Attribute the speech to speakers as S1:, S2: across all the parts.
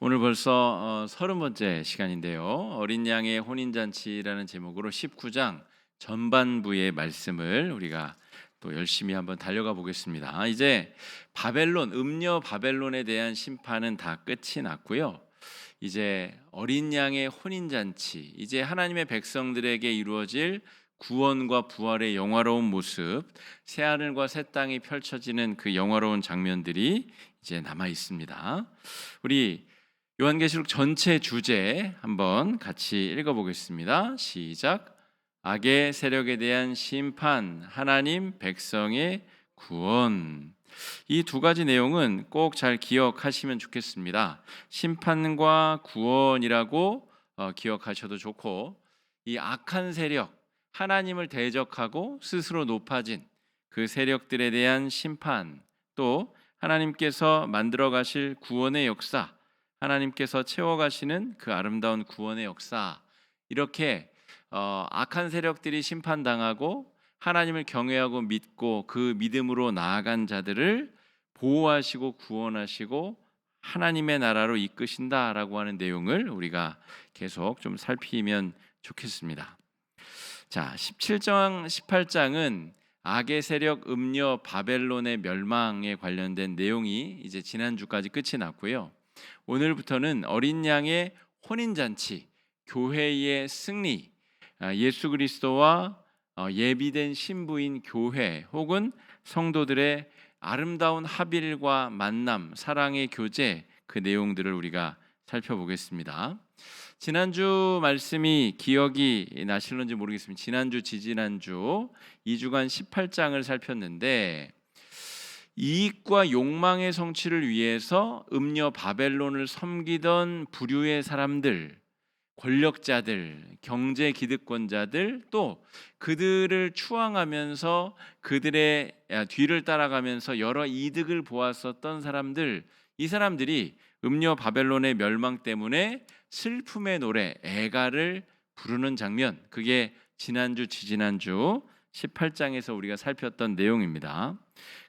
S1: 오늘 벌써 30번째 시간인데요. 어린 양의 혼인잔치라는 제목으로 19장 전반부의 말씀을 우리가 또 열심히 한번 달려가 보겠습니다. 이제 바벨론, 음녀 바벨론에 대한 심판은 다 끝이 났고요. 이제 어린 양의 혼인잔치, 이제 하나님의 백성들에게 이루어질 구원과 부활의 영화로운 모습, 새하늘과 새 땅이 펼쳐지는 그 영화로운 장면들이 이제 남아 있습니다. 우리 요한계시록 전체 주제 한번 같이 읽어보겠습니다. 시작. 악의 세력에 대한 심판, 하나님 백성의 구원. 이 두 가지 내용은 꼭 잘 기억하시면 좋겠습니다. 심판과 구원이라고 기억하셔도 좋고, 이 악한 세력, 하나님을 대적하고 스스로 높아진 그 세력들에 대한 심판, 또 하나님께서 만들어 가실 구원의 역사, 하나님께서 채워가시는 그 아름다운 구원의 역사, 이렇게 악한 세력들이 심판당하고 하나님을 경외하고 믿고 그 믿음으로 나아간 자들을 보호하시고 구원하시고 하나님의 나라로 이끄신다라고 하는 내용을 우리가 계속 좀 살피면 좋겠습니다. 자, 17장, 18장은 악의 세력 음녀 바벨론의 멸망에 관련된 내용이 이제 지난주까지 끝이 났고요. 오늘부터는 어린 양의 혼인잔치, 교회의 승리, 예수 그리스도와 예비된 신부인 교회 혹은 성도들의 아름다운 합일과 만남, 사랑의 교제, 그 내용들을 우리가 살펴보겠습니다. 지난주 말씀이 기억이 나실런지 모르겠습니다. 지난주, 지지난주 2주간 18장을 살폈는데 이익과 욕망의 성취를 위해서 음녀 바벨론을 섬기던 부류의 사람들, 권력자들, 경제 기득권자들, 또 그들을 추앙하면서 그들의 뒤를 따라가면서 여러 이득을 보았었던 사람들, 이 사람들이 음녀 바벨론의 멸망 때문에 슬픔의 노래, 애가를 부르는 장면, 그게 지난주, 지지난주 18장에서 우리가 살폈던 내용입니다.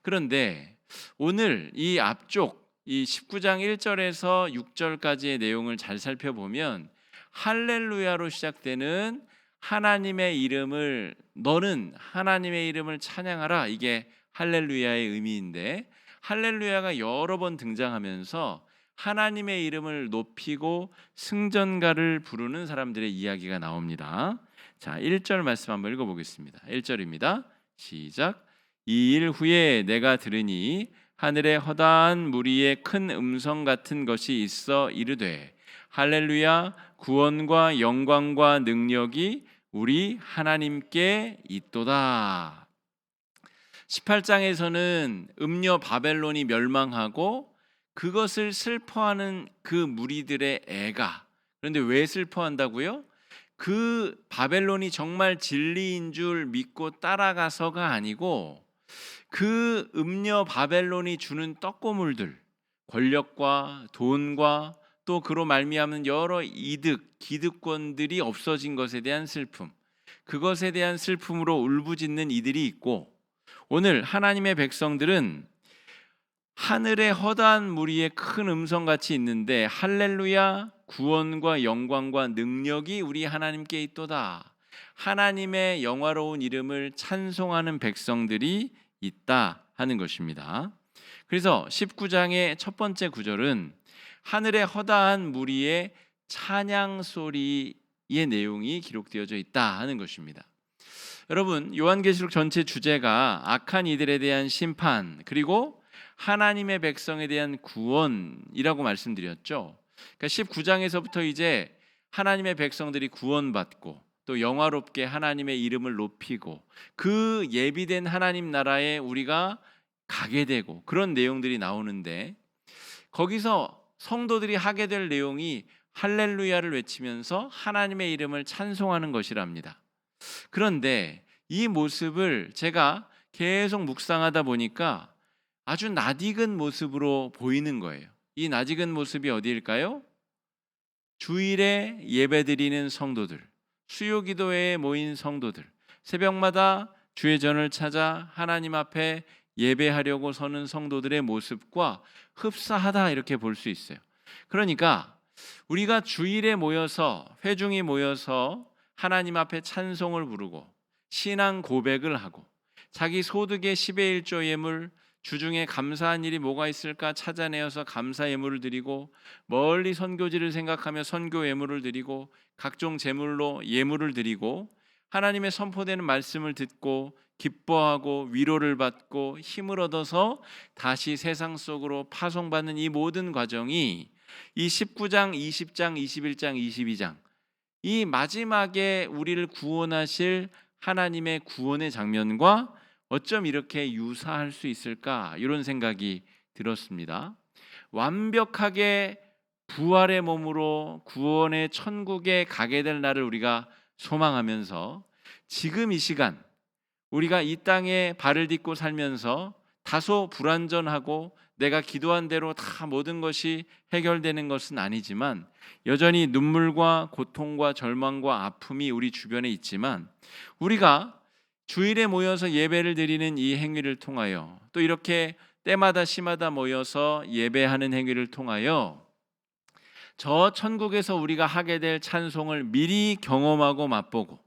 S1: 그런데 오늘 이 앞쪽 이 19장 1절에서 6절까지의 내용을 잘 살펴보면 할렐루야로 시작되는 하나님의 이름을, 너는 하나님의 이름을 찬양하라, 이게 할렐루야의 의미인데, 할렐루야가 여러 번 등장하면서 하나님의 이름을 높이고 승전가를 부르는 사람들의 이야기가 나옵니다. 자, 1절 말씀 한번 읽어보겠습니다. 1절입니다. 시작. 이 일 후에 내가 들으니 하늘에 허다한 무리의 큰 음성 같은 것이 있어 이르되 할렐루야, 구원과 영광과 능력이 우리 하나님께 있도다. 18장에서는 음녀 바벨론이 멸망하고 그것을 슬퍼하는 그 무리들의 애가, 그런데 왜 슬퍼한다고요? 그 바벨론이 정말 진리인 줄 믿고 따라가서가 아니고 그 음녀 바벨론이 주는 떡고물들, 권력과 돈과 또 그로 말미암은 여러 이득, 기득권들이 없어진 것에 대한 슬픔, 그것에 대한 슬픔으로 울부짖는 이들이 있고, 오늘 하나님의 백성들은 하늘의 허다한 무리의 큰 음성같이 있는데 할렐루야, 구원과 영광과 능력이 우리 하나님께 있도다, 하나님의 영화로운 이름을 찬송하는 백성들이 있다 하는 것입니다. 그래서 19장의 첫 번째 구절은 하늘의 허다한 무리의 찬양 소리의 내용이 기록되어져 있다 하는 것입니다. 여러분, 요한계시록 전체 주제가 악한 이들에 대한 심판, 그리고 하나님의 백성에 대한 구원이라고 말씀드렸죠. 그러니까 19장에서부터 이제 하나님의 백성들이 구원받고 또 영화롭게 하나님의 이름을 높이고 그 예비된 하나님 나라에 우리가 가게 되고, 그런 내용들이 나오는데, 거기서 성도들이 하게 될 내용이 할렐루야를 외치면서 하나님의 이름을 찬송하는 것이랍니다. 그런데 이 모습을 제가 계속 묵상하다 보니까 아주 낯익은 모습으로 보이는 거예요. 이 낯익은 모습이 어디일까요? 주일에 예배드리는 성도들, 수요기도회에 모인 성도들, 새벽마다 주의 전을 찾아 하나님 앞에 예배하려고 서는 성도들의 모습과 흡사하다, 이렇게 볼 수 있어요. 그러니까 우리가 주일에 모여서 회중이 모여서 하나님 앞에 찬송을 부르고 신앙 고백을 하고 자기 소득의 10의 1조 예물 주중에 감사한 일이 뭐가 있을까 찾아내어서 감사 예물을 드리고 멀리 선교지를 생각하며 선교 예물을 드리고 각종 제물로 예물을 드리고 하나님의 선포되는 말씀을 듣고 기뻐하고 위로를 받고 힘을 얻어서 다시 세상 속으로 파송받는 이 모든 과정이 이 19장, 20장, 21장, 22장 이 마지막에 우리를 구원하실 하나님의 구원의 장면과 어쩜 이렇게 유사할 수 있을까 이런 생각이 들었습니다. 완벽하게 부활의 몸으로 구원의 천국에 가게 될 날을 우리가 소망하면서 지금 이 시간 우리가 이 땅에 발을 딛고 살면서 다소 불완전하고 내가 기도한 대로 다 모든 것이 해결되는 것은 아니지만 여전히 눈물과 고통과 절망과 아픔이 우리 주변에 있지만 우리가 주일에 모여서 예배를 드리는 이 행위를 통하여 또 이렇게 때마다 시마다 모여서 예배하는 행위를 통하여 저 천국에서 우리가 하게 될 찬송을 미리 경험하고 맛보고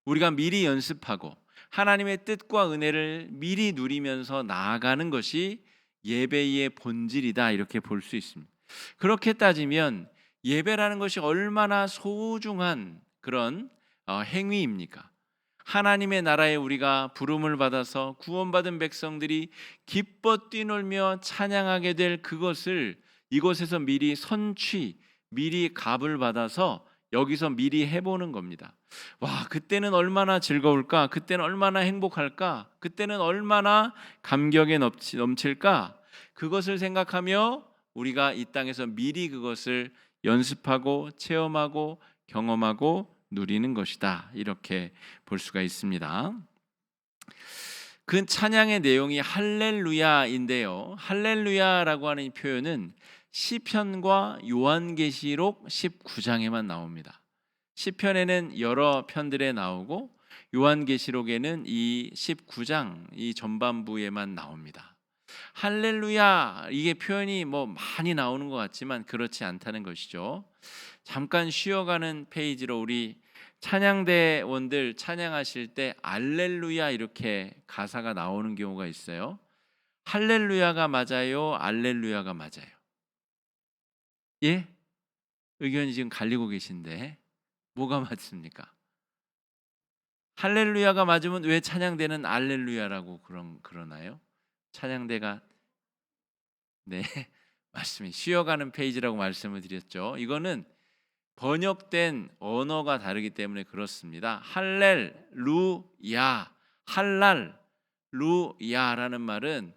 S1: 우리가 미리 연습하고 하나님의 뜻과 은혜를 미리 누리면서 나아가는 것이 예배의 본질이다 이렇게 볼 수 있습니다. 그렇게 따지면 예배라는 것이 얼마나 소중한 그런 행위입니까? 하나님의 나라에 우리가 부름을 받아서 구원받은 백성들이 기뻐 뛰놀며 찬양하게 될 그것을 이곳에서 미리 선취, 미리 값을 받아서 여기서 미리 해보는 겁니다. 와, 그때는 얼마나 즐거울까? 그때는 얼마나 행복할까? 그때는 얼마나 감격에 넘칠까? 그것을 생각하며 우리가 이 땅에서 미리 그것을 연습하고 체험하고 경험하고 누리는 것이다. 이렇게 볼 수가 있습니다. 그 찬양의 내용이 할렐루야인데요. 할렐루야라고 하는 이 표현은 시편과 요한계시록 19장에만 나옵니다. 시편에는 여러 편들에 나오고 요한계시록에는 이 19장 이 전반부에만 나옵니다. 할렐루야 이게 표현이 뭐 많이 나오는 것 같지만 그렇지 않다는 것이죠. 잠깐 쉬어가는 페이지로 우리 찬양대원들 찬양하실 때 알렐루야 이렇게 가사가 나오는 경우가 있어요. 할렐루야가 맞아요? 알렐루야가 맞아요? 예? 의견이 지금 갈리고 계신데 뭐가 맞습니까? 할렐루야가 맞으면 왜 찬양대는 알렐루야라고 그러나요? 찬양대가 네 맞습니다. 쉬어가는 페이지라고 말씀을 드렸죠. 이거는 번역된 언어가 다르기 때문에 그렇습니다. 할렐루야, 할랄루야라는 말은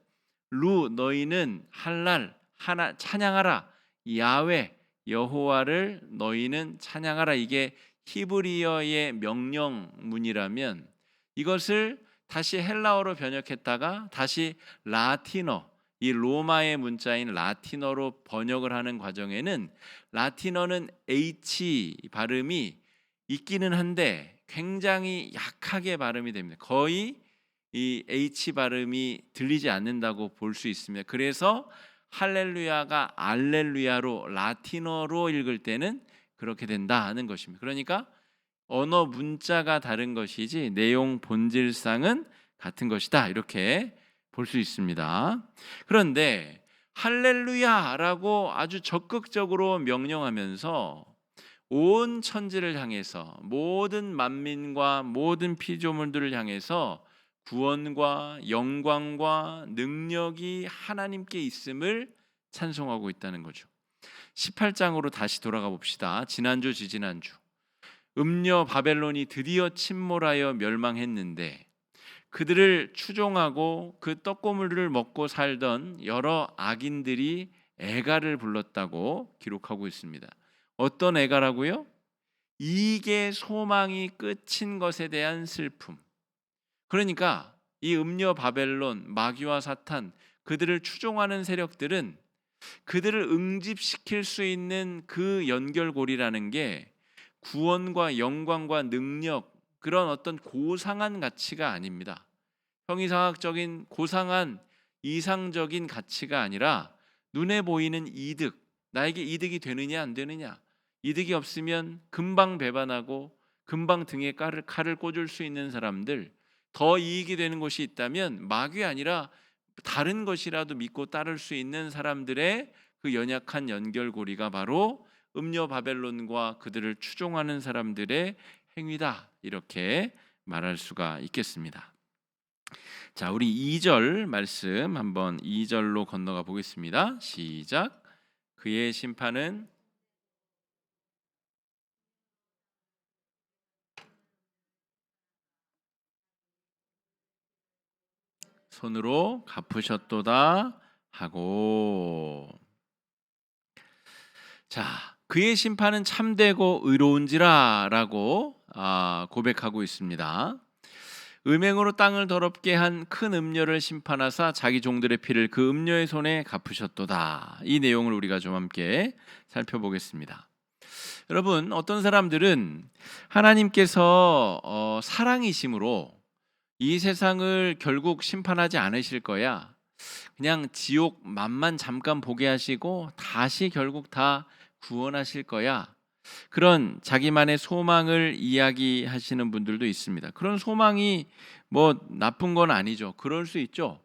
S1: 루 너희는 할랄 하나 찬양하라 야훼 여호와를 너희는 찬양하라 이게 히브리어의 명령문이라면 이것을 다시 헬라어로 번역했다가 다시 라틴어 이 로마의 문자인 라틴어로 번역을 하는 과정에는 라틴어는 H 발음이 있기는 한데 굉장히 약하게 발음이 됩니다. 거의 이 H 발음이 들리지 않는다고 볼 수 있습니다. 그래서 할렐루야가 알렐루야로 라틴어로 읽을 때는 그렇게 된다는 것입니다. 그러니까 언어 문자가 다른 것이지 내용 본질상은 같은 것이다. 이렇게 볼 수 있습니다. 그런데 할렐루야라고 아주 적극적으로 명령하면서 온 천지를 향해서 모든 만민과 모든 피조물들을 향해서 구원과 영광과 능력이 하나님께 있음을 찬송하고 있다는 거죠. 18장으로 다시 돌아가 봅시다. 지난주 지지난주 음녀 바벨론이 드디어 침몰하여 멸망했는데 그들을 추종하고 그 떡고물을 먹고 살던 여러 악인들이 애가를 불렀다고 기록하고 있습니다. 어떤 애가라고요? 이게 소망이 끝인 것에 대한 슬픔. 그러니까 이 음녀 바벨론, 마귀와 사탄 그들을 추종하는 세력들은 그들을 응집시킬 수 있는 그 연결고리라는 게 구원과 영광과 능력 그런 어떤 고상한 가치가 아닙니다. 형이상학적인 고상한 이상적인 가치가 아니라 눈에 보이는 이득, 나에게 이득이 되느냐 안 되느냐. 이득이 없으면 금방 배반하고 금방 등에 칼을 꽂을 수 있는 사람들, 더 이익이 되는 것이 있다면 마귀 아니라 다른 것이라도 믿고 따를 수 있는 사람들의 그 연약한 연결고리가 바로 음녀 바벨론과 그들을 추종하는 사람들의 행위다, 이렇게 말할 수가 있겠습니다. 자, 우리 2절 말씀 한번 2절로 건너가 보겠습니다. 시작. 그의 심판은 손으로 갚으셨도다 하고. 자, 그의 심판은 참되고 의로운지라라고 고백하고 있습니다. 음행으로 땅을 더럽게 한 큰 음녀를 심판하사 자기 종들의 피를 그 음녀의 손에 갚으셨도다. 이 내용을 우리가 좀 함께 살펴보겠습니다. 여러분, 어떤 사람들은 하나님께서 사랑이심으로 이 세상을 결국 심판하지 않으실 거야, 그냥 지옥 맛만 잠깐 보게 하시고 다시 결국 다 구원하실 거야, 그런 자기만의 소망을 이야기하시는 분들도 있습니다. 그런 소망이 뭐 나쁜 건 아니죠. 그럴 수 있죠.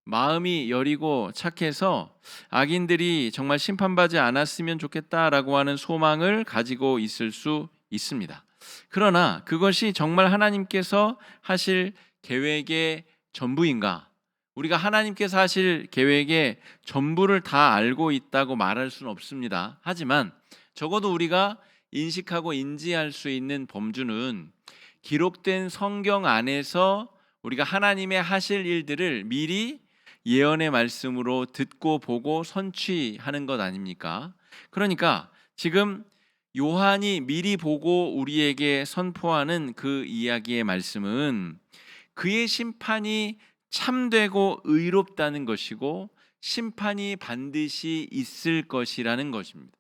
S1: 마음이 여리고 착해서 악인들이 정말 심판받지 않았으면 좋겠다라고 하는 소망을 가지고 있을 수 있습니다. 그러나 그것이 정말 하나님께서 하실 계획의 전부인가? 우리가 하나님께서 하실 계획의 전부를 다 알고 있다고 말할 수는 없습니다. 하지만 적어도 우리가 인식하고 인지할 수 있는 범주는 기록된 성경 안에서 우리가 하나님의 하실 일들을 미리 예언의 말씀으로 듣고 보고 선취하는 것 아닙니까? 그러니까 지금 요한이 미리 보고 우리에게 선포하는 그 이야기의 말씀은 그의 심판이 참되고 의롭다는 것이고 심판이 반드시 있을 것이라는 것입니다.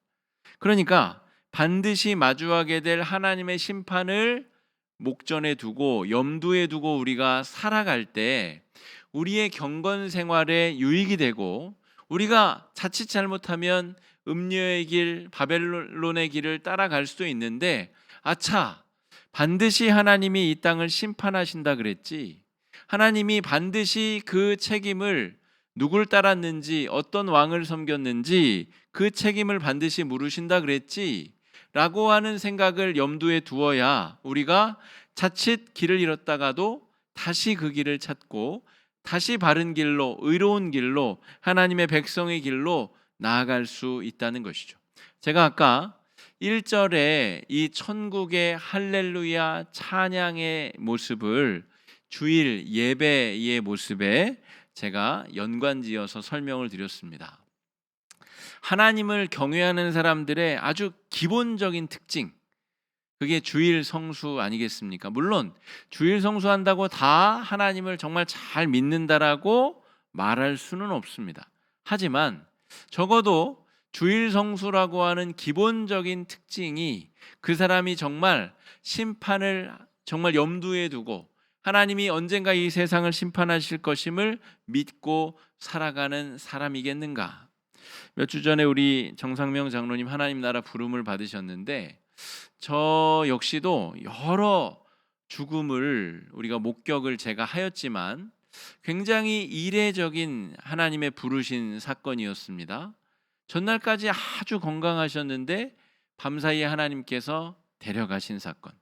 S1: 그러니까 반드시 마주하게 될 하나님의 심판을 목전에 두고 염두에 두고 우리가 살아갈 때 우리의 경건 생활에 유익이 되고, 우리가 자칫 잘못하면 음녀의 길, 바벨론의 길을 따라갈 수도 있는데, 아차, 반드시 하나님이 이 땅을 심판하신다 그랬지, 하나님이 반드시 그 책임을, 누굴 따랐는지 어떤 왕을 섬겼는지 그 책임을 반드시 물으신다 그랬지 라고 하는 생각을 염두에 두어야 우리가 자칫 길을 잃었다가도 다시 그 길을 찾고 다시 바른 길로, 의로운 길로, 하나님의 백성의 길로 나아갈 수 있다는 것이죠. 제가 아까 1절에 이 천국의 할렐루야 찬양의 모습을 주일 예배의 모습에 제가 연관지어서 설명을 드렸습니다. 하나님을 경외하는 사람들의 아주 기본적인 특징, 그게 주일 성수 아니겠습니까? 물론 주일 성수한다고 다 하나님을 정말 잘 믿는다라고 말할 수는 없습니다. 하지만 적어도 주일 성수라고 하는 기본적인 특징이 그 사람이 정말 심판을 정말 염두에 두고 하나님이 언젠가 이 세상을 심판하실 것임을 믿고 살아가는 사람이겠는가? 몇 주 전에 우리 정상명 장로님 하나님 나라 부름을 받으셨는데, 저 역시도 여러 죽음을 우리가 목격을 제가 하였지만 굉장히 이례적인 하나님의 부르신 사건이었습니다. 전날까지 아주 건강하셨는데 밤사이에 하나님께서 데려가신 사건.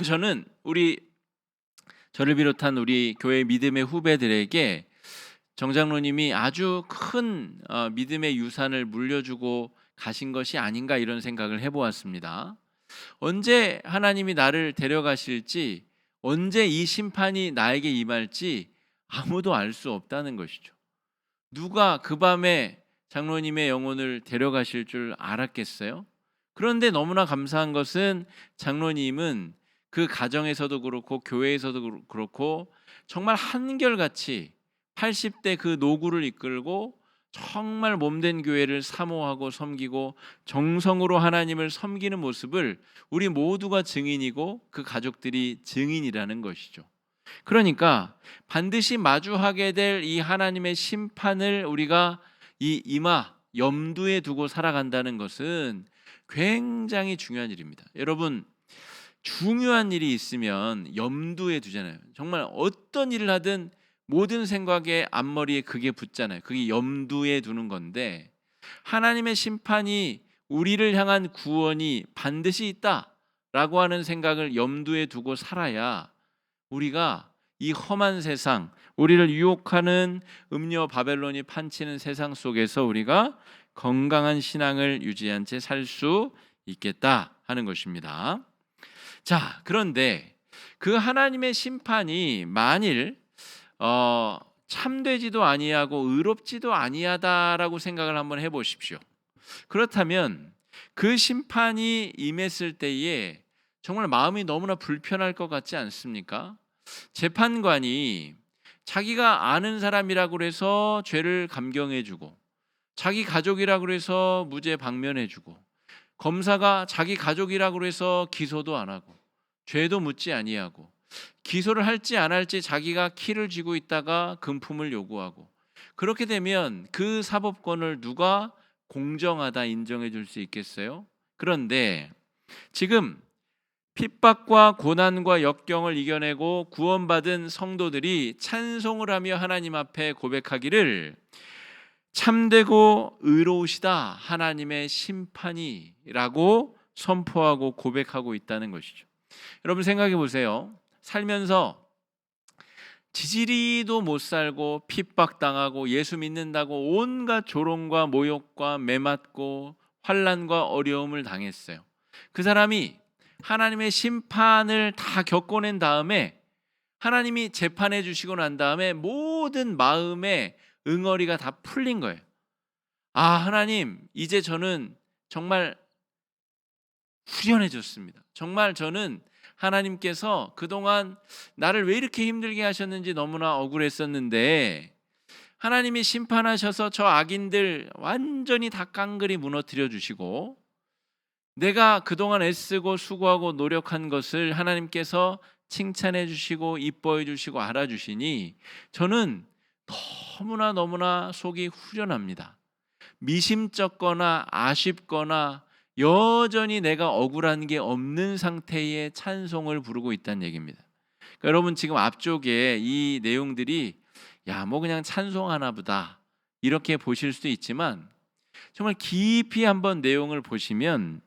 S1: 저는 저를 비롯한 우리 교회 믿음의 후배들에게 정장로님이 아주 큰 믿음의 유산을 물려주고 가신 것이 아닌가, 이런 생각을 해보았습니다. 언제 하나님이 나를 데려가실지, 언제 이 심판이 나에게 임할지 아무도 알 수 없다는 것이죠. 누가 그 밤에 장로님의 영혼을 데려가실 줄 알았겠어요? 그런데 너무나 감사한 것은 장로님은 그 가정에서도 그렇고 교회에서도 그렇고 정말 한결같이 80대 그 노구를 이끌고 정말 몸된 교회를 사모하고 섬기고 정성으로 하나님을 섬기는 모습을 우리 모두가 증인이고 그 가족들이 증인이라는 것이죠. 그러니까 반드시 마주하게 될 이 하나님의 심판을 우리가 이 임하 염두에 두고 살아간다는 것은 굉장히 중요한 일입니다. 여러분, 중요한 일이 있으면 염두에 두잖아요. 정말 어떤 일을 하든 모든 생각에 앞머리에 그게 붙잖아요. 그게 염두에 두는 건데, 하나님의 심판이 우리를 향한 구원이 반드시 있다라고 하는 생각을 염두에 두고 살아야 우리가 이 험한 세상, 우리를 유혹하는 음녀 바벨론이 판치는 세상 속에서 우리가 건강한 신앙을 유지한 채 살 수 있겠다 하는 것입니다. 자, 그런데 그 하나님의 심판이 만일 참되지도 아니하고 의롭지도 아니하다라고 생각을 한번 해보십시오. 그렇다면 그 심판이 임했을 때에 정말 마음이 너무나 불편할 것 같지 않습니까? 재판관이 자기가 아는 사람이라고 해서 죄를 감경해주고, 자기 가족이라고 해서 무죄 방면해주고, 검사가 자기 가족이라고 해서 기소도 안 하고, 죄도 묻지 아니하고, 기소를 할지 안 할지 자기가 키를 쥐고 있다가 금품을 요구하고, 그렇게 되면 그 사법권을 누가 공정하다 인정해 줄 수 있겠어요? 그런데 지금 핍박과 고난과 역경을 이겨내고 구원받은 성도들이 찬송을 하며 하나님 앞에 고백하기를 참되고 의로우시다 하나님의 심판이라고 선포하고 고백하고 있다는 것이죠. 여러분 생각해 보세요. 살면서 지지리도 못 살고 핍박당하고 예수 믿는다고 온갖 조롱과 모욕과 매맞고 환난과 어려움을 당했어요. 그 사람이 하나님의 심판을 다 겪어낸 다음에 하나님이 재판해 주시고 난 다음에 모든 마음의 응어리가 다 풀린 거예요. 아, 하나님, 이제 저는 정말 후련해졌습니다. 정말 저는 하나님께서 그동안 나를 왜 이렇게 힘들게 하셨는지 너무나 억울했었는데 하나님이 심판하셔서 저 악인들 완전히 다 깡그리 무너뜨려 주시고 내가 그동안 애쓰고 수고하고 노력한 것을 하나님께서 칭찬해 주시고 이뻐해 주시고 알아주시니 저는 너무나 속이 후련합니다. 미심쩍거나 아쉽거나 여전히 내가 억울한 게 없는 상태의 찬송을 부르고 있다는 얘기입니다. 그러니까 여러분 지금 앞쪽에 이 내용들이 야, 뭐 그냥 찬송하나 보다 이렇게 보실 수도 있지만 정말 깊이 한번 내용을 보시면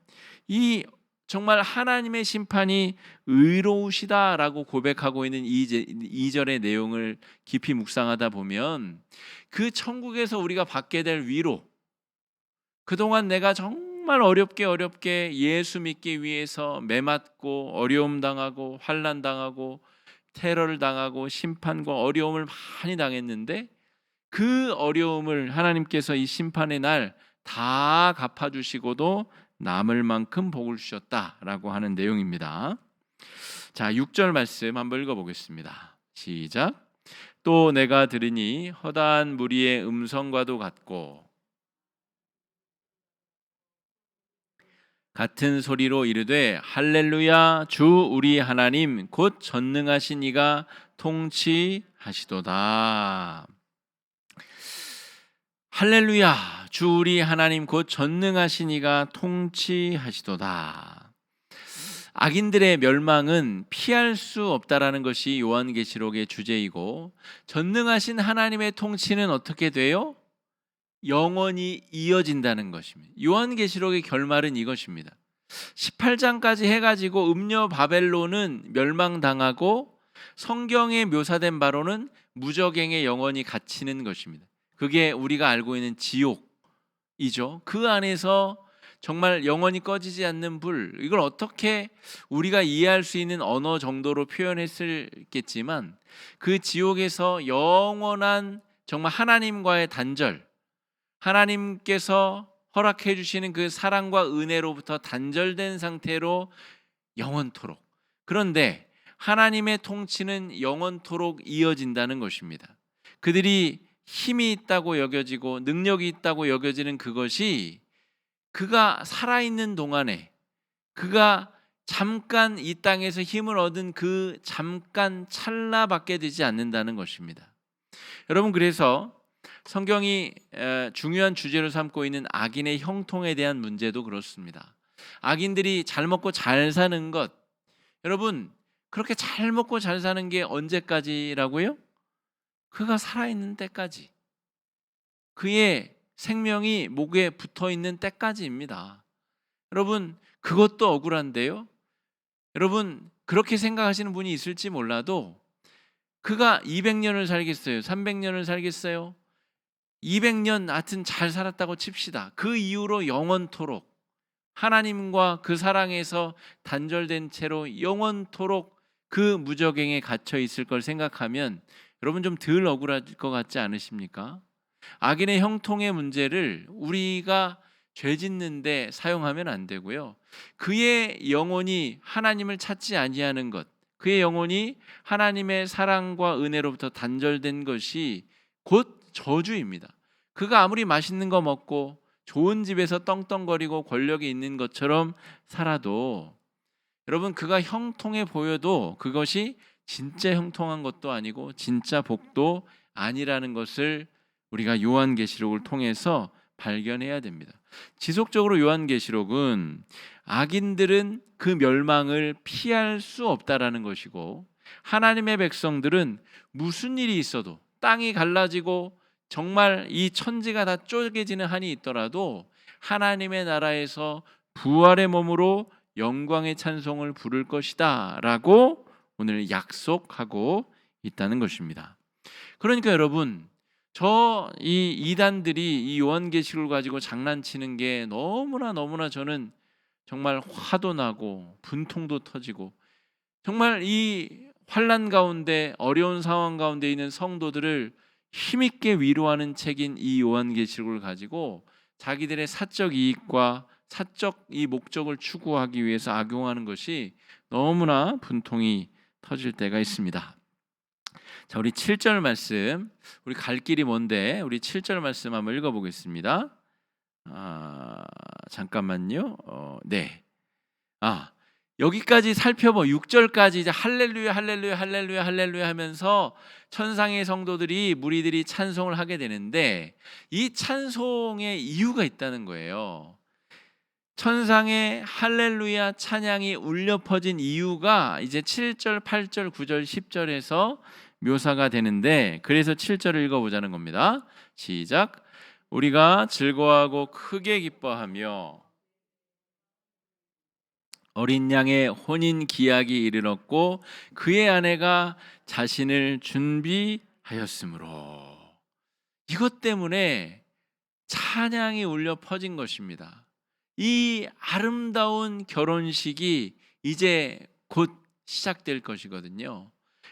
S1: 이 정말 하나님의 심판이 의로우시다라고 고백하고 있는 2절의 내용을 깊이 묵상하다 보면 그 천국에서 우리가 받게 될 위로, 그동안 내가 정말 어렵게 예수 믿기 위해서 매맞고 어려움 당하고 환난 당하고 테러를 당하고 심판과 어려움을 많이 당했는데 그 어려움을 하나님께서 이 심판의 날 다 갚아주시고도 남을 만큼 복을 주셨다라고 하는 내용입니다. 자, 6절 말씀 한번 읽어보겠습니다. 시작. 또 내가 들으니 허다한 무리의 음성과도 같고 같은 소리로 이르되 할렐루야 주 우리 하나님 곧 전능하신 이가 통치하시도다. 할렐루야 주 우리 하나님 곧 전능하신 이가 통치하시도다. 악인들의 멸망은 피할 수 없다라는 것이 요한계시록의 주제이고 전능하신 하나님의 통치는 어떻게 돼요? 영원히 이어진다는 것입니다. 요한계시록의 결말은 이것입니다. 18장까지 해가지고 음녀 바벨론은 멸망당하고 성경에 묘사된 바로는 무저갱에 영원히 갇히는 것입니다. 그게 우리가 알고 있는 지옥이죠. 그 안에서 정말 영원히 꺼지지 않는 불, 이걸 어떻게 우리가 이해할 수 있는 언어 정도로 표현했을겠지만 그 지옥에서 영원한 정말 하나님과의 단절, 하나님께서 허락해 주시는 그 사랑과 은혜로부터 단절된 상태로 영원토록, 그런데 하나님의 통치는 영원토록 이어진다는 것입니다. 그들이 힘이 있다고 여겨지고 능력이 있다고 여겨지는 그것이 그가 살아있는 동안에 그가 잠깐 이 땅에서 힘을 얻은 그 잠깐 찰나밖에 되지 않는다는 것입니다. 여러분, 그래서 성경이 중요한 주제로 삼고 있는 악인의 형통에 대한 문제도 그렇습니다. 악인들이 잘 먹고 잘 사는 것, 여러분 그렇게 잘 먹고 잘 사는 게 언제까지라고요? 그가 살아있는 때까지, 그의 생명이 목에 붙어있는 때까지입니다. 여러분 그것도 억울한데요, 여러분 그렇게 생각하시는 분이 있을지 몰라도 그가 200년을 살겠어요? 300년을 살겠어요? 200년 하여튼 잘 살았다고 칩시다. 그 이후로 영원토록 하나님과 그 사랑에서 단절된 채로 영원토록 그 무저갱에 갇혀 있을 걸 생각하면 여러분 좀 덜 억울할 것 같지 않으십니까? 악인의 형통의 문제를 우리가 죄 짓는데 사용하면 안 되고요. 그의 영혼이 하나님을 찾지 아니하는 것, 그의 영혼이 하나님의 사랑과 은혜로부터 단절된 것이 곧 저주입니다. 그가 아무리 맛있는 거 먹고 좋은 집에서 떵떵거리고 권력이 있는 것처럼 살아도 여러분 그가 형통해 보여도 그것이 진짜 형통한 것도 아니고 진짜 복도 아니라는 것을 우리가 요한계시록을 통해서 발견해야 됩니다. 지속적으로 요한계시록은 악인들은 그 멸망을 피할 수 없다라는 것이고, 하나님의 백성들은 무슨 일이 있어도 땅이 갈라지고 정말 이 천지가 다 쪼개지는 한이 있더라도 하나님의 나라에서 부활의 몸으로 영광의 찬송을 부를 것이다 라고 오늘 약속하고 있다는 것입니다. 그러니까 여러분, 이 이단들이 이 요한계시록을 가지고 장난치는 게 너무나 저는 정말 화도 나고 분통도 터지고, 정말 이 환난 가운데 어려운 상황 가운데 있는 성도들을 힘있게 위로하는 책인 이 요한계시록을 가지고 자기들의 사적 이익과 사적 이 목적을 추구하기 위해서 악용하는 것이 너무나 분통이 터질 때가 있습니다. 자, 우리 7절 말씀, 우리 갈 길이 먼데 우리 7절 말씀 한번 읽어보겠습니다. 잠깐만요. 네. 여기까지 살펴봐. 6절까지 이제 할렐루야 할렐루야 할렐루야 할렐루야 하면서 천상의 성도들이, 무리들이 찬송을 하게 되는데, 이 찬송의 이유가 있다는 거예요. 천상의 할렐루야 찬양이 울려 퍼진 이유가 이제 7절, 8절, 9절, 10절에서 묘사가 되는데, 그래서 7절을 읽어보자는 겁니다. 시작. 우리가 즐거워하고 크게 기뻐하며 어린 양의 혼인 기약이 이르렀고 그의 아내가 자신을 준비하였으므로, 이것 때문에 찬양이 울려 퍼진 것입니다. 이 아름다운 결혼식이 이제 곧 시작될 것이거든요.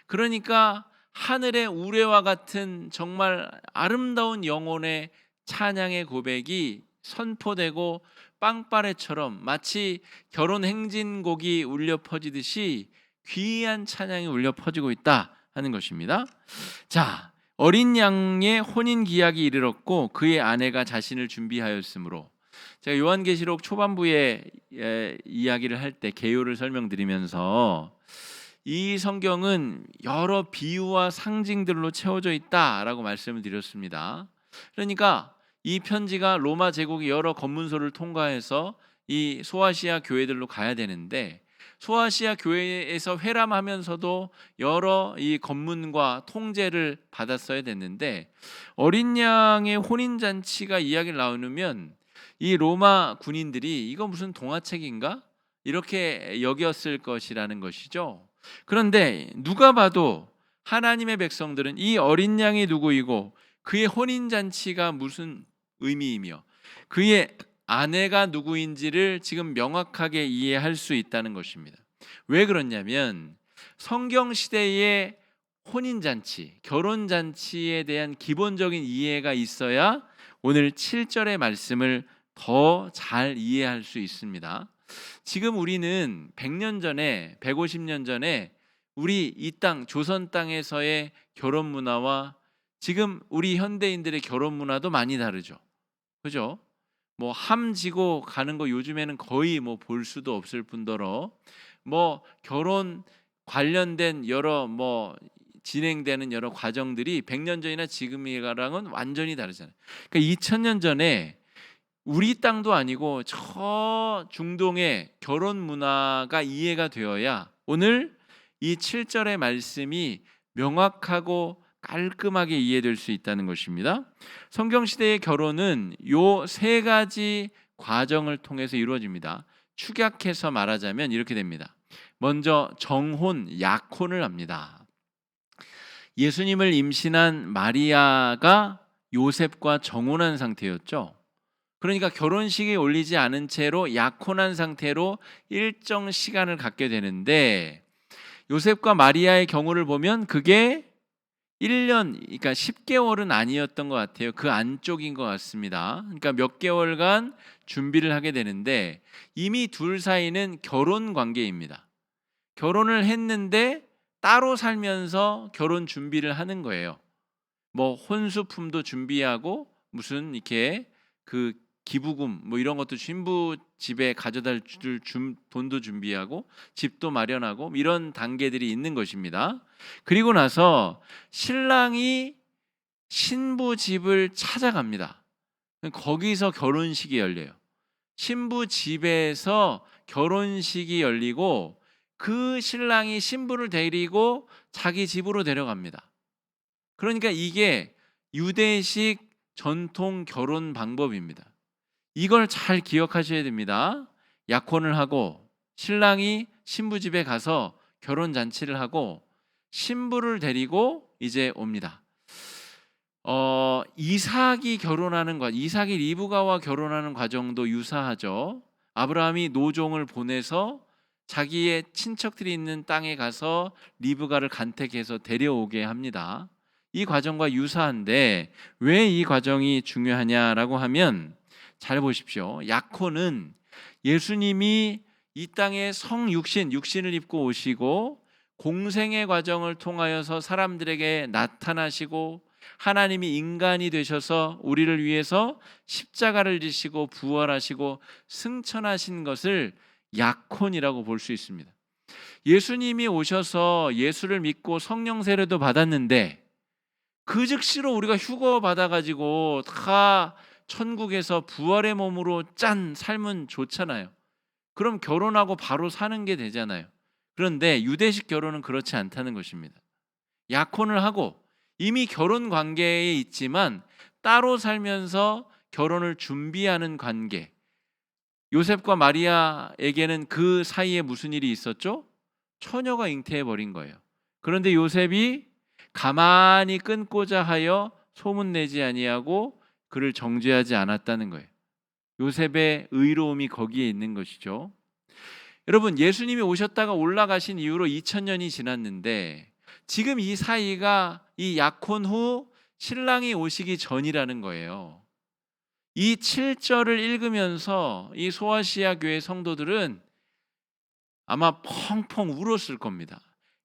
S1: 그러니까 하늘의 우레와 같은 정말 아름다운 영혼의 찬양의 고백이 선포되고 빵빠레처럼 마치 결혼 행진곡이 울려 퍼지듯이 귀한 찬양이 울려 퍼지고 있다 하는 것입니다. 자, 어린 양의 혼인 기약이 이르렀고 그의 아내가 자신을 준비하였으므로, 제가 요한계시록 초반부에 이야기를 할 때 개요를 설명드리면서 이 성경은 여러 비유와 상징들로 채워져 있다라고 말씀을 드렸습니다. 그러니까 이 편지가 로마 제국의 여러 검문소를 통과해서 이 소아시아 교회들로 가야 되는데, 소아시아 교회에서 회람하면서도 여러 이 검문과 통제를 받았어야 됐는데, 어린 양의 혼인 잔치가 이야기를 나누면 이 로마 군인들이 이거 무슨 동화책인가? 이렇게 여겼을 것이라는 것이죠. 그런데 누가 봐도 하나님의 백성들은 이 어린 양이 누구이고 그의 혼인 잔치가 무슨 의미이며 그의 아내가 누구인지를 지금 명확하게 이해할 수 있다는 것입니다. 왜 그렇냐면 성경 시대의 혼인 잔치, 결혼 잔치에 대한 기본적인 이해가 있어야 오늘 7절의 말씀을 더 잘 이해할 수 있습니다. 지금 우리는 100년 전에, 150년 전에 우리 이 땅 조선 땅에서의 결혼 문화와 지금 우리 현대인들의 결혼 문화도 많이 다르죠. 그죠? 뭐 함지고 가는 거 요즘에는 거의 뭐 볼 수도 없을 뿐더러 뭐 결혼 관련된 여러 뭐 진행되는 여러 과정들이 100년 전이나 지금이랑은 완전히 다르잖아요. 그러니까 2000년 전에 우리 땅도 아니고 저 중동의 결혼 문화가 이해가 되어야 오늘 이 7절의 말씀이 명확하고 깔끔하게 이해될 수 있다는 것입니다. 성경 시대의 결혼은 요 세 가지 과정을 통해서 이루어집니다. 축약해서 말하자면 이렇게 됩니다. 먼저 정혼, 약혼을 합니다. 예수님을 임신한 마리아가 요셉과 정혼한 상태였죠. 그러니까 결혼식에 올리지 않은 채로 약혼한 상태로 일정 시간을 갖게 되는데, 요셉과 마리아의 경우를 보면 그게 1년, 그러니까 10개월은 아니었던 것 같아요. 그 안쪽인 것 같습니다. 그러니까 몇 개월간 준비를 하게 되는데, 이미 둘 사이는 결혼 관계입니다. 결혼을 했는데 따로 살면서 결혼 준비를 하는 거예요. 뭐 혼수품도 준비하고 무슨 이렇게 그 기부금 뭐 이런 것도 신부 집에 가져다 줄 돈도 준비하고 집도 마련하고 이런 단계들이 있는 것입니다. 그리고 나서 신랑이 신부 집을 찾아갑니다. 거기서 결혼식이 열려요. 신부 집에서 결혼식이 열리고 그 신랑이 신부를 데리고 자기 집으로 데려갑니다. 그러니까 이게 유대식 전통 결혼 방법입니다. 이걸 잘 기억하셔야 됩니다. 약혼을 하고 신랑이 신부 집에 가서 결혼 잔치를 하고 신부를 데리고 이제 옵니다. 이삭이 결혼하는 이삭이 리브가와 결혼하는 과정도 유사하죠. 아브라함이 노종을 보내서 자기의 친척들이 있는 땅에 가서 리브가를 간택해서 데려오게 합니다. 이 과정과 유사한데 왜 이 과정이 중요하냐라고 하면 잘 보십시오. 약혼은 예수님이 이 땅에 육신을 입고 오시고 공생의 과정을 통하여서 사람들에게 나타나시고 하나님이 인간이 되셔서 우리를 위해서 십자가를 지시고 부활하시고 승천하신 것을 약혼이라고 볼 수 있습니다. 예수님이 오셔서 예수를 믿고 성령 세례도 받았는데 그 즉시로 우리가 휴거 받아가지고 다 천국에서 부활의 몸으로 삶은 좋잖아요. 그럼 결혼하고 바로 사는 게 되잖아요. 그런데 유대식 결혼은 그렇지 않다는 것입니다. 약혼을 하고 이미 결혼 관계에 있지만 따로 살면서 결혼을 준비하는 관계. 요셉과 마리아에게는 그 사이에 무슨 일이 있었죠? 처녀가 잉태해 버린 거예요. 그런데 요셉이 가만히 끊고자 하여 소문내지 아니하고 그를 정죄하지 않았다는 거예요. 요셉의 의로움이 거기에 있는 것이죠. 여러분, 예수님이 오셨다가 올라가신 이후로 2000년이 지났는데 지금 이 사이가 이 약혼 후 신랑이 오시기 전이라는 거예요. 이 7절을 읽으면서 이 소아시아 교회 성도들은 아마 펑펑 울었을 겁니다.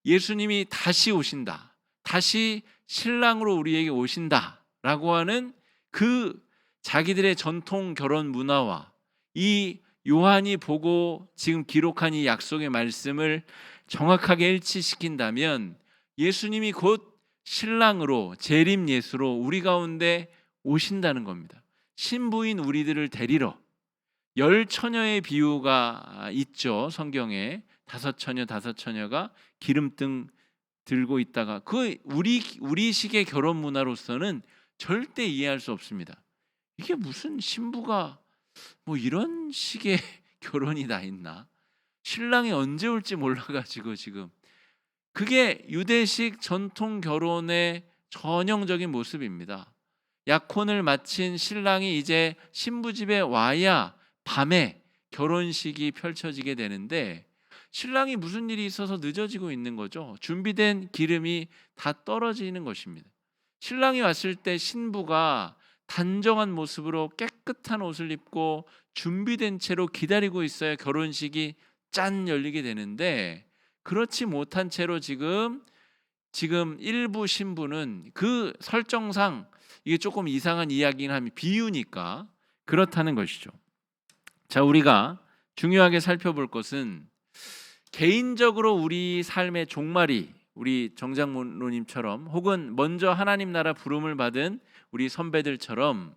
S1: 예수님이 다시 오신다. 다시 신랑으로 우리에게 오신다. 라고 하는 그 자기들의 전통 결혼 문화와 이 요한이 보고 지금 기록한 이 약속의 말씀을 정확하게 일치시킨다면 예수님이 곧 신랑으로 재림 예수로 우리 가운데 오신다는 겁니다. 신부인 우리들을 데리러. 10처녀의 비유가 있죠. 성경에 5처녀가 기름등 들고 있다가 그 우리식의 결혼 문화로서는 절대 이해할 수 없습니다. 이게 무슨 신부가 뭐 이런 식의 결혼이 다 있나? 신랑이 언제 올지 몰라가지고 지금 그게 유대식 전통 결혼의 전형적인 모습입니다. 약혼을 마친 신랑이 이제 신부 집에 와야 밤에 결혼식이 펼쳐지게 되는데 신랑이 무슨 일이 있어서 늦어지고 있는 거죠. 준비된 기름이 다 떨어지는 것입니다. 신랑이 왔을 때 신부가 단정한 모습으로 깨끗한 옷을 입고 준비된 채로 기다리고 있어야 결혼식이 열리게 되는데 그렇지 못한 채로 지금 일부 신부는 그 설정상 이게 조금 이상한 이야기긴 하면 비유니까 그렇다는 것이죠. 자, 우리가 중요하게 살펴볼 것은 개인적으로 우리 삶의 종말이 우리 정장로님처럼 혹은 먼저 하나님 나라 부름을 받은 우리 선배들처럼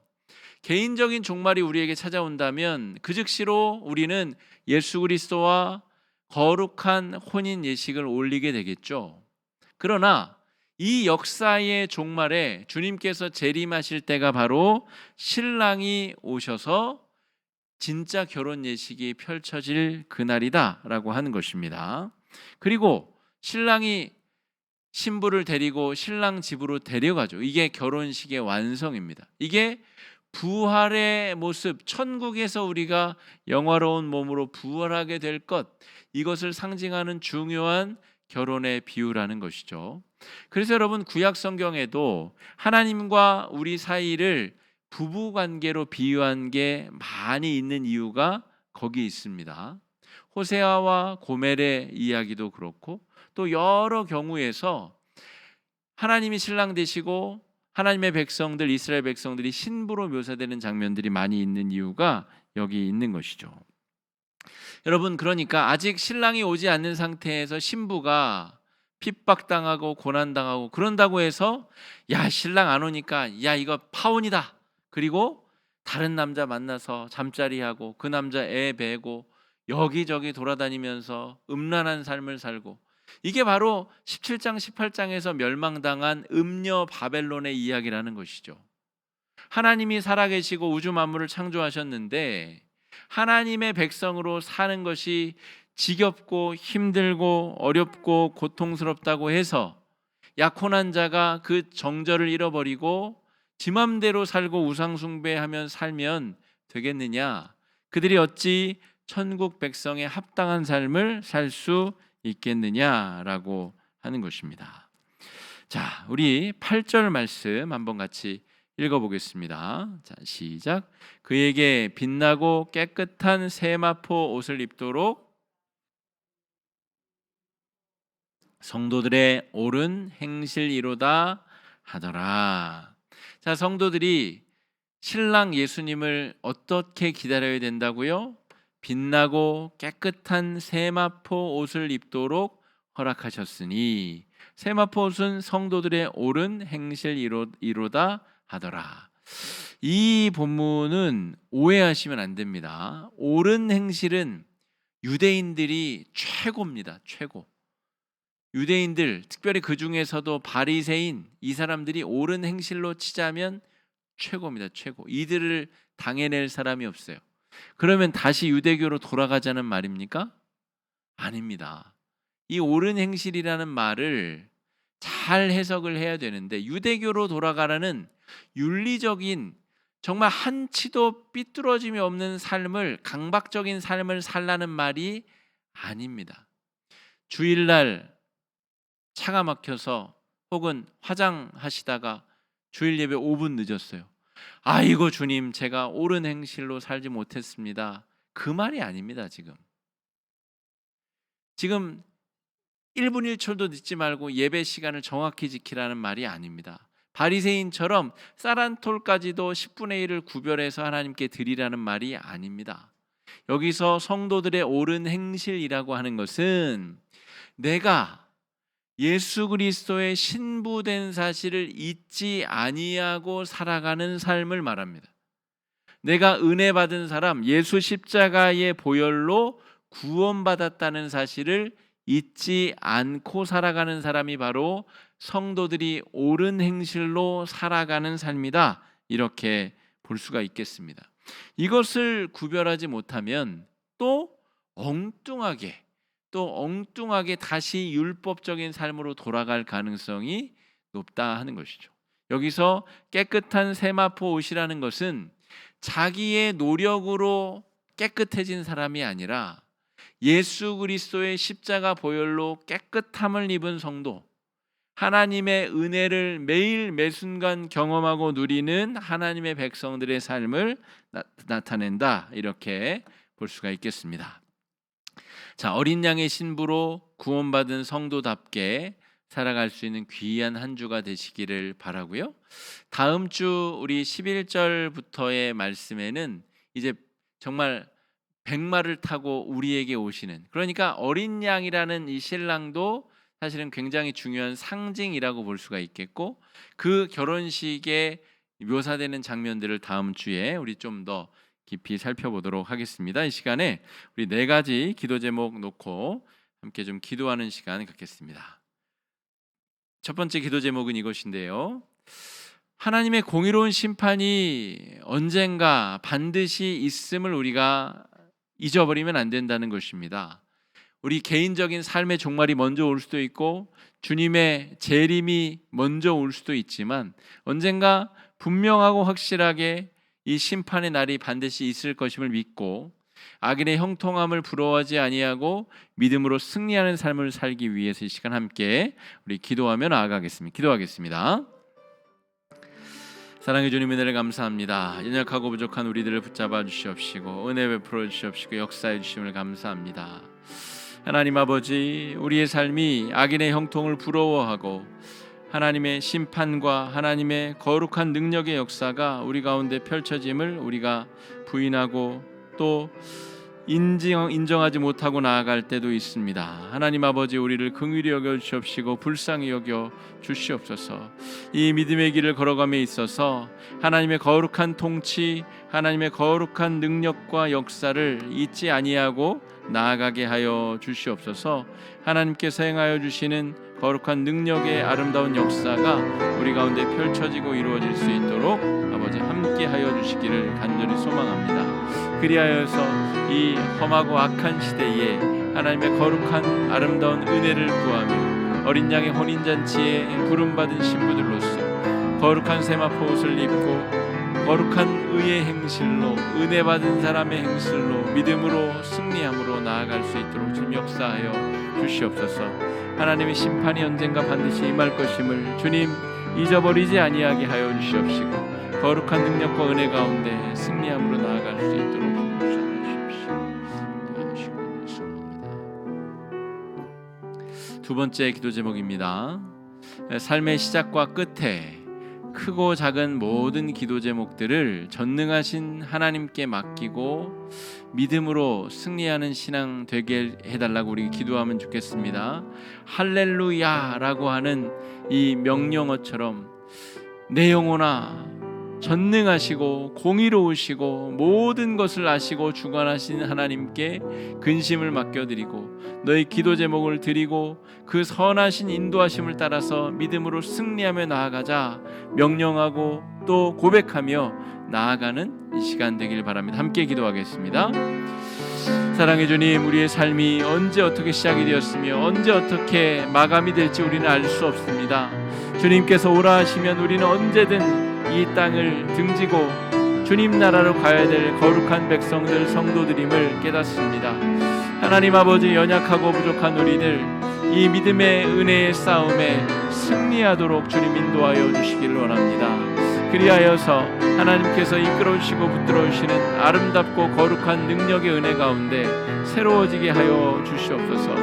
S1: 개인적인 종말이 우리에게 찾아온다면 그 즉시로 우리는 예수 그리스도와 거룩한 혼인 예식을 올리게 되겠죠. 그러나 이 역사의 종말에 주님께서 재림하실 때가 바로 신랑이 오셔서 진짜 결혼 예식이 펼쳐질 그날이다라고 하는 것입니다. 그리고 신랑이 신부를 데리고 신랑 집으로 데려가죠. 이게 결혼식의 완성입니다. 이게 부활의 모습, 천국에서 우리가 영화로운 몸으로 부활하게 될 것, 이것을 상징하는 중요한 결혼의 비유라는 것이죠. 그래서 여러분, 구약 성경에도 하나님과 우리 사이를 부부 관계로 비유한 게 많이 있는 이유가 거기 있습니다. 호세아와 고멜의 이야기도 그렇고 또 여러 경우에서 하나님이 신랑 되시고 하나님의 백성들, 이스라엘 백성들이 신부로 묘사되는 장면들이 많이 있는 이유가 여기 있는 것이죠. 여러분, 그러니까 아직 신랑이 오지 않는 상태에서 신부가 핍박당하고 고난당하고 그런다고 해서 야, 신랑 안 오니까 야, 이거 파혼이다, 그리고 다른 남자 만나서 잠자리하고 그 남자 애 베고 여기저기 돌아다니면서 음란한 삶을 살고, 이게 바로 17장 18장에서 멸망당한 음녀 바벨론의 이야기라는 것이죠. 하나님이 살아계시고 우주 만물을 창조하셨는데 하나님의 백성으로 사는 것이 지겹고 힘들고 어렵고 고통스럽다고 해서 약혼한 자가 그 정절을 잃어버리고 지 맘대로 살고 우상숭배하며 살면 되겠느냐? 그들이 어찌 천국 백성에 합당한 삶을 살 수 있겠느냐라고 하는 것입니다. 자, 우리 8절 말씀 한번 같이 읽어보겠습니다. 자, 시작. 그에게 빛나고 깨끗한 세마포 옷을 입도록 성도들의 옳은 행실이로다 하더라. 자, 성도들이 신랑 예수님을 어떻게 기다려야 된다고요? 빛나고 깨끗한 세마포 옷을 입도록 허락하셨으니, 세마포 옷은 성도들의 옳은 행실이로다 하더라. 이 본문은 오해하시면 안 됩니다. 옳은 행실은 유대인들이 최고입니다. 최고. 유대인들, 특별히 그 중에서도 바리새인, 이 사람들이 옳은 행실로 치자면 최고입니다. 최고. 이들을 당해낼 사람이 없어요. 그러면 다시 유대교로 돌아가자는 말입니까? 아닙니다. 이 옳은 행실이라는 말을 잘 해석을 해야 되는데, 유대교로 돌아가라는 윤리적인, 정말 한치도 삐뚤어짐이 없는 삶을, 강박적인 삶을 살라는 말이 아닙니다. 주일날 차가 막혀서 혹은 화장하시다가 주일 예배 5분 늦었어요. 아이고 주님, 제가 옳은 행실로 살지 못했습니다. 그 말이 아닙니다. 지금 1분 1초도 늦지 말고 예배 시간을 정확히 지키라는 말이 아닙니다. 바리새인처럼 쌀 한 톨까지도 10분의 1을 구별해서 하나님께 드리라는 말이 아닙니다. 여기서 성도들의 옳은 행실이라고 하는 것은 내가 예수 그리스도의 신부된 사실을 잊지 아니하고 살아가는 삶을 말합니다. 내가 은혜 받은 사람, 예수 십자가의 보혈로 구원받았다는 사실을 잊지 않고 살아가는 사람이 바로 성도들이 옳은 행실로 살아가는 삶이다, 이렇게 볼 수가 있겠습니다. 이것을 구별하지 못하면 또 엉뚱하게 다시 율법적인 삶으로 돌아갈 가능성이 높다 하는 것이죠. 여기서 깨끗한 세마포 옷이라는 것은 자기의 노력으로 깨끗해진 사람이 아니라 예수 그리스도의 십자가 보혈로 깨끗함을 입은 성도, 하나님의 은혜를 매일 매순간 경험하고 누리는 하나님의 백성들의 삶을 나타낸다, 이렇게 볼 수가 있겠습니다. 자, 어린 양의 신부로 구원받은 성도답게 살아갈 수 있는 귀한 한 주가 되시기를 바라고요. 다음 주 우리 11절부터의 말씀에는 이제 정말 백마를 타고 우리에게 오시는, 그러니까 어린 양이라는 이 신랑도 사실은 굉장히 중요한 상징이라고 볼 수가 있겠고, 그 결혼식에 묘사되는 장면들을 다음 주에 우리 좀 더 깊이 살펴보도록 하겠습니다. 이 시간에 우리 네 가지 기도 제목 놓고 함께 좀 기도하는 시간 갖겠습니다. 첫 번째 기도 제목은 이것인데요. 하나님의 공의로운 심판이 언젠가 반드시 있음을 우리가 잊어버리면 안 된다는 것입니다. 우리 개인적인 삶의 종말이 먼저 올 수도 있고 주님의 재림이 먼저 올 수도 있지만 언젠가 분명하고 확실하게 이 심판의 날이 반드시 있을 것임을 믿고 악인의 형통함을 부러워하지 아니하고 믿음으로 승리하는 삶을 살기 위해서 이 시간 함께 우리 기도하며 나아가겠습니다. 기도하겠습니다. 사랑해 주님, 은혜를 감사합니다. 연약하고 부족한 우리들을 붙잡아 주시옵시고 은혜 베풀어 주시옵시고 역사해 주심을 감사합니다. 하나님 아버지, 우리의 삶이 악인의 형통을 부러워하고 하나님의 심판과 하나님의 거룩한 능력의 역사가 우리 가운데 펼쳐짐을 우리가 부인하고 또 인정하지 못하고 나아갈 때도 있습니다. 하나님 아버지, 우리를 긍휼히 여겨 주시옵시고 불쌍히 여겨 주시옵소서. 이 믿음의 길을 걸어감에 있어서 하나님의 거룩한 통치, 하나님의 거룩한 능력과 역사를 잊지 아니하고 나아가게 하여 주시옵소서. 하나님께서 행하여 주시는 거룩한 능력의 아름다운 역사가 우리 가운데 펼쳐지고 이루어질 수 있도록 아버지 함께 하여 주시기를 간절히 소망합니다. 그리하여서 이 험하고 악한 시대에 하나님의 거룩한 아름다운 은혜를 구하며 어린 양의 혼인잔치에 부름받은 신부들로서 거룩한 세마포 옷을 입고 거룩한 의의 행실로 은혜 받은 사람의 행실로 믿음으로 승리함으로 나아갈 수 있도록 주님 역사하여 주시옵소서. 하나님의 심판이 언젠가 반드시 임할 것임을 주님 잊어버리지 아니하게 하여 주시옵시고 거룩한 능력과 은혜 가운데 승리함으로 나아갈 수 있도록 두 번째 기도 제목입니다. 삶의 시작과 끝에 크고 작은 모든 기도 제목들을 전능하신 하나님께 맡기고 믿음으로 승리하는 신앙 되게 해달라고 우리 기도하면 좋겠습니다. 할렐루야라고 하는 이 명령어처럼 내 영혼아 전능하시고 공의로우시고 모든 것을 아시고 주관하신 하나님께 근심을 맡겨드리고 너희 기도 제목을 드리고 그 선하신 인도하심을 따라서 믿음으로 승리하며 나아가자 명령하고 또 고백하며 나아가는 이 시간 되길 바랍니다. 함께 기도하겠습니다. 사랑해 주님, 우리의 삶이 언제 어떻게 시작이 되었으며 언제 어떻게 마감이 될지 우리는 알 수 없습니다. 주님께서 오라 하시면 우리는 언제든 이 땅을 등지고 주님 나라로 가야 될 거룩한 백성들 성도들임을 깨닫습니다. 하나님 아버지, 연약하고 부족한 우리들 이 믿음의 은혜의 싸움에 승리하도록 주님 인도하여 주시기를 원합니다. 그리하여서 하나님께서 이끌어주시고 붙들어주시는 아름답고 거룩한 능력의 은혜 가운데 새로워지게 하여 주시옵소서.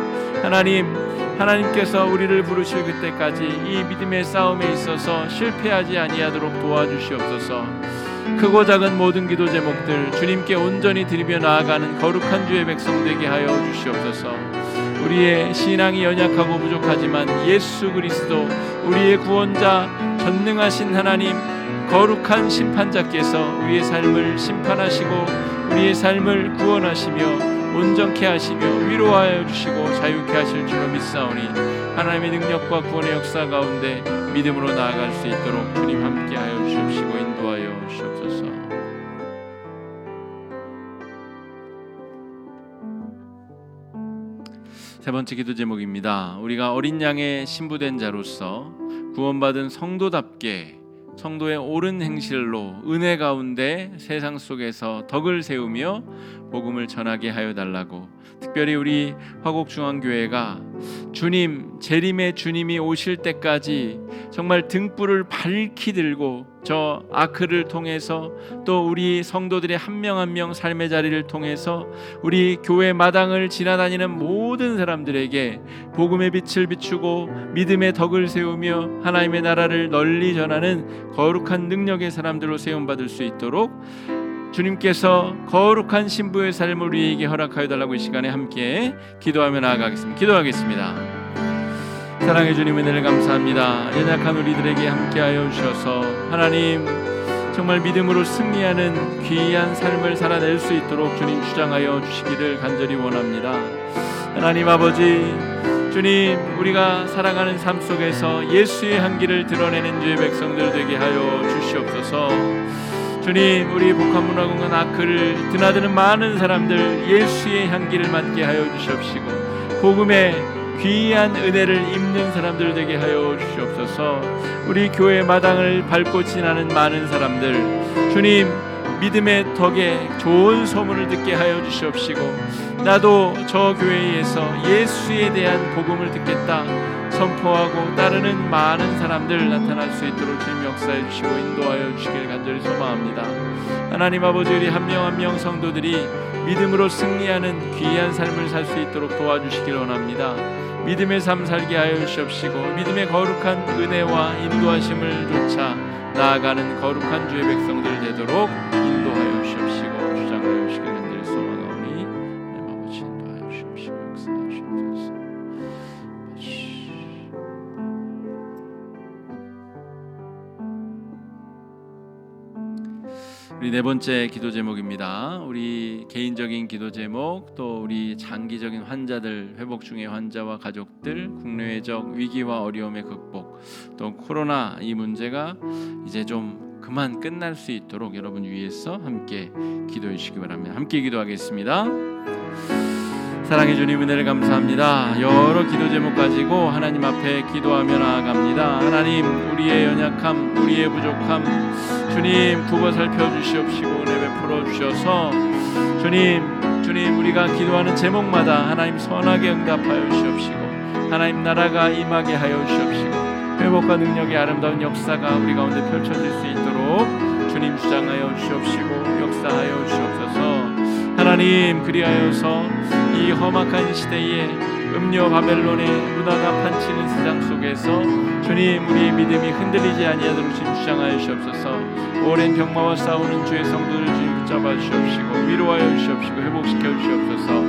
S1: 하나님께서 우리를 부르실 그때까지 이 믿음의 싸움에 있어서 실패하지 아니하도록 도와주시옵소서. 크고 작은 모든 기도 제목들 주님께 온전히 드리며 나아가는 거룩한 주의 백성 되게 하여 주시옵소서. 우리의 신앙이 연약하고 부족하지만 예수 그리스도 우리의 구원자 전능하신 하나님 거룩한 심판자께서 우리의 삶을 심판하시고 우리의 삶을 구원하시며 온전케 하시며 위로하여 주시고 자유케 하실 줄로 믿사오니 하나님의 능력과 구원의 역사 가운데 믿음으로 나아갈 수 있도록 주님 함께하여 주시옵시고 인도하여 주시옵소서. 세 번째 기도 제목입니다. 우리가 어린 양의 신부된 자로서 구원받은 성도답게 성도의 옳은 행실로 은혜 가운데 세상 속에서 덕을 세우며 복음을 전하게 하여 달라고, 특별히 우리 화곡중앙교회가 주님 재림의 주님이 오실 때까지 정말 등불을 밝히 들고 저 아크를 통해서 또 우리 성도들의 한 명 한 명 삶의 자리를 통해서 우리 교회 마당을 지나다니는 모든 사람들에게 복음의 빛을 비추고 믿음의 덕을 세우며 하나님의 나라를 널리 전하는 거룩한 능력의 사람들로 세움받을 수 있도록 주님께서 거룩한 신부의 삶을 우리에게 허락하여 달라고 이 시간에 함께 기도하며 나아가겠습니다. 기도하겠습니다. 사랑해 주님, 은혜를 감사합니다. 연약한 우리들에게 함께하여 주셔서 하나님 정말 믿음으로 승리하는 귀한 삶을 살아낼 수 있도록 주님 주장하여 주시기를 간절히 원합니다. 하나님 아버지, 주님, 우리가 살아가는 삶 속에서 예수의 향기를 드러내는 주의 백성들 되게 하여 주시옵소서. 주님, 우리 복합문화공간 아크를 드나드는 많은 사람들 예수의 향기를 맡게 하여 주시옵시고, 복음의 귀한 은혜를 입는 사람들 되게 하여 주시옵소서. 우리 교회 마당을 밟고 지나는 많은 사람들, 주님, 믿음의 덕에 좋은 소문을 듣게 하여 주시옵시고, 나도 저 교회에서 예수에 대한 복음을 듣겠다 선포하고 따르는 많은 사람들 나타날 수 있도록 주님 역사해 주시고 인도하여 주시길 간절히 소망합니다. 하나님 아버지, 우리 한 명 한 명 성도들이 믿음으로 승리하는 귀한 삶을 살 수 있도록 도와주시길 원합니다. 믿음의 삶 살게 하여 주시옵시고, 믿음의 거룩한 은혜와 인도하심을 쫓아 나아가는 거룩한 주의 백성들 되도록 인도하여 주시옵시고 주장하여 주시길 간절히 소망하오니 하나님 아버지 인도하여 주시옵시고 역사하시옵소서. 우리 네 번째 기도 제목입니다. 우리 개인적인 기도 제목, 또 우리 장기적인 환자들, 회복 중의 환자와 가족들, 국내외적 위기와 어려움의 극복, 또 코로나 이 문제가 이제 좀 그만 끝날 수 있도록 여러분 위해서 함께 기도해 주시기 바랍니다. 함께 기도하겠습니다. 사랑해 주님, 은혜를 감사합니다. 여러 기도 제목 가지고 하나님 앞에 기도하며 나아갑니다. 하나님, 우리의 연약함, 우리의 부족함 주님 굽어 살펴주시옵시고 은혜 베풀어 주셔서 주님 우리가 기도하는 제목마다 하나님 선하게 응답하여 주시옵시고 하나님 나라가 임하게 하여 주시옵시고 회복과 능력의 아름다운 역사가 우리 가운데 펼쳐질 수 있도록 주님 주장하여 주시옵시고 역사하여 주시옵소서. 하나님, 그리하여서 이 험악한 시대에 음료 바벨론의 문화가 판치는 세상 속에서 주님, 우리의 믿음이 흔들리지 아니하도록 주님 주장하여 주시옵소서. 오랜 병마와 싸우는 주의 성도를 주님 붙잡아 주시옵시고 위로하여 주시옵시고 회복시켜 주시옵소서.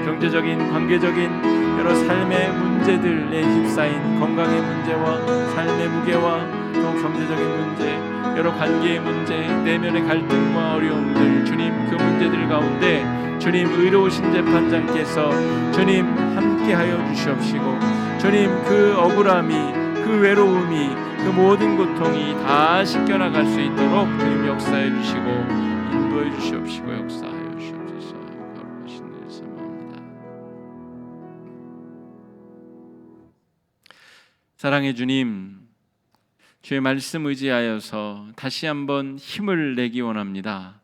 S1: 경제적인, 관계적인 여러 삶의 문제들에 휩싸인 건강의 문제와 삶의 무게와 또 경제적인 문제, 여러 관계의 문제, 내면의 갈등과 어려움들, 주님 그 문제들 가운데 주님 의로우신 재판장께서 주님 함께하여 주시옵시고 주님 그 억울함이, 그 외로움이, 그 모든 고통이 다 씻겨나갈 수 있도록 주님 역사해 주시고 인도해 주시옵시고 역사하여 주시옵소서. 거룩하신 일 사모합니다. 사랑해 주님, 주의 말씀 의지하여서 다시 한번 힘을 내기 원합니다.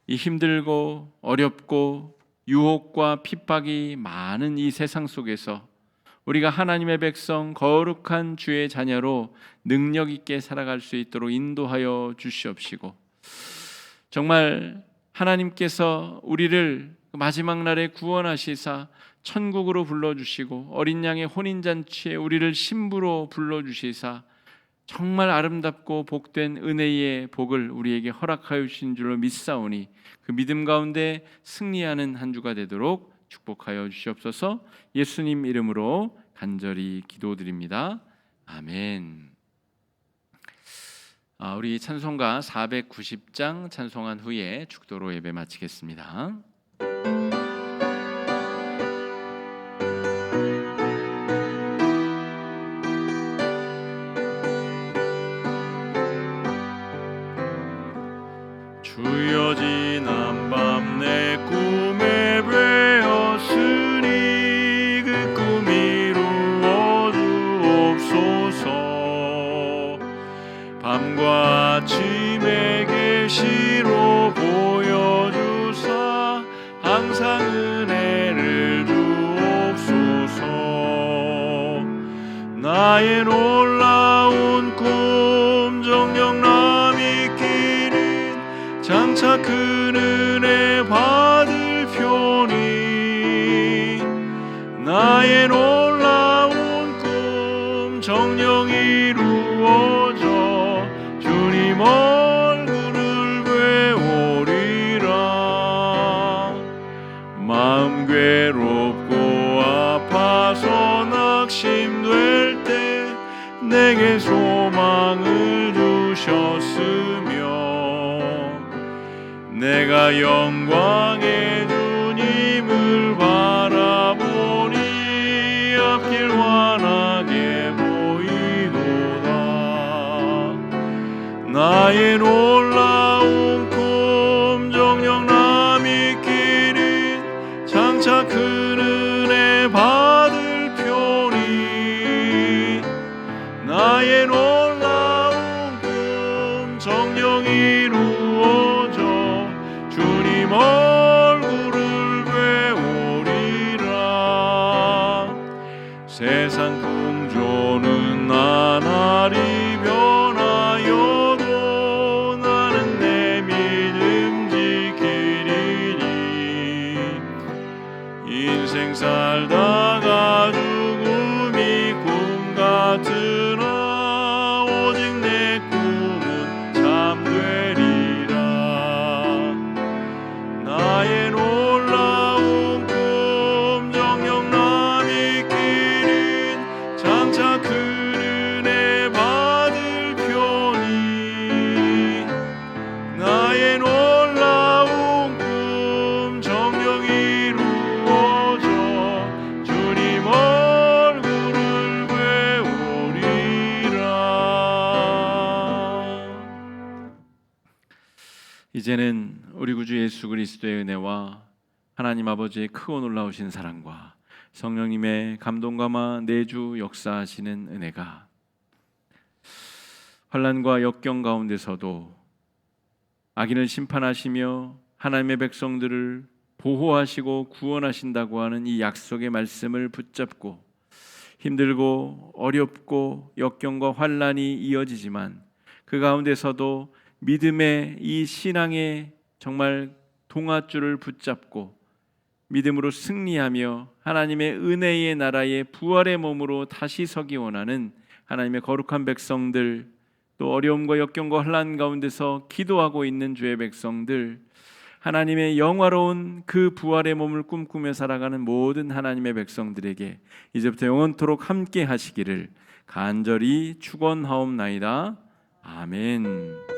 S1: 이 힘들고 어렵고 유혹과 핍박이 많은 이 세상 속에서 우리가 하나님의 백성, 거룩한 주의 자녀로 능력 있게 살아갈 수 있도록 인도하여 주시옵시고 정말 하나님께서 우리를 마지막 날에 구원하시사 천국으로 불러주시고 어린 양의 혼인잔치에 우리를 신부로 불러주시사 정말 아름답고 복된 은혜의 복을 우리에게 허락하여 주신 줄로 믿사오니 그 믿음 가운데 승리하는 한 주가 되도록 축복하여 주시옵소서. 예수님 이름으로 간절히 기도드립니다. 아멘. 우리 찬송가 490장 찬송한 후에 축도로 예배 마치겠습니다.
S2: 주여 지난 밤 내 꿈에 배었으니 그 꿈 이루어 주옵소서. 밤과 아침에 계시로 보여주사 항상 은혜를 주옵소서. 나의 놀라운 꿈 정녕 남이 장차 큰 은혜 받을 표니 나의 놀라운 꿈 정녕 이루어져 주님 얼굴을 뵈오리라. 마음 괴롭고 아파서 낙심될 내게 소망을 주셨으며 내가 영광의 주님을 바라보니 앞길 환하게 보이도다. 나의 놀라운 꿈 정녕 남이 끼는 장차 큰 은혜 받을 표니 나의 놀라운 꿈 정녕 이루어져 주님 얼굴을 배우리라. 세상 풍조는 나날이 변하여도 나는 내 믿음 지키리니 인생 살다가 죽음이 꿈 같으나 오직 내 꿈은 참되리라. 나의 놀라운 꿈 정녕 남이 끼는 장차 큰 은혜 받을 표니 나의 놀라운 꿈 정녕 이루어져 주님 얼굴을 배우리라.
S1: 이제는 우리 구주 예수 그리스도의 은혜와 하나님 아버지의 크고 놀라우신 사랑과 성령님의 감동감화 내주 역사하시는 은혜가 환난과 역경 가운데서도 악인을 심판하시며 하나님의 백성들을 보호하시고 구원하신다고 하는 이 약속의 말씀을 붙잡고 힘들고 어렵고 역경과 환난이 이어지지만 그 가운데서도 믿음의 이 신앙의 정말 동아줄을 붙잡고 믿음으로 승리하며 하나님의 은혜의 나라의 부활의 몸으로 다시 서기 원하는 하나님의 거룩한 백성들, 또 어려움과 역경과 환난 가운데서 기도하고 있는 주의 백성들, 하나님의 영화로운 그 부활의 몸을 꿈꾸며 살아가는 모든 하나님의 백성들에게 이제부터 영원토록 함께 하시기를 간절히 축원하옵나이다. 아멘.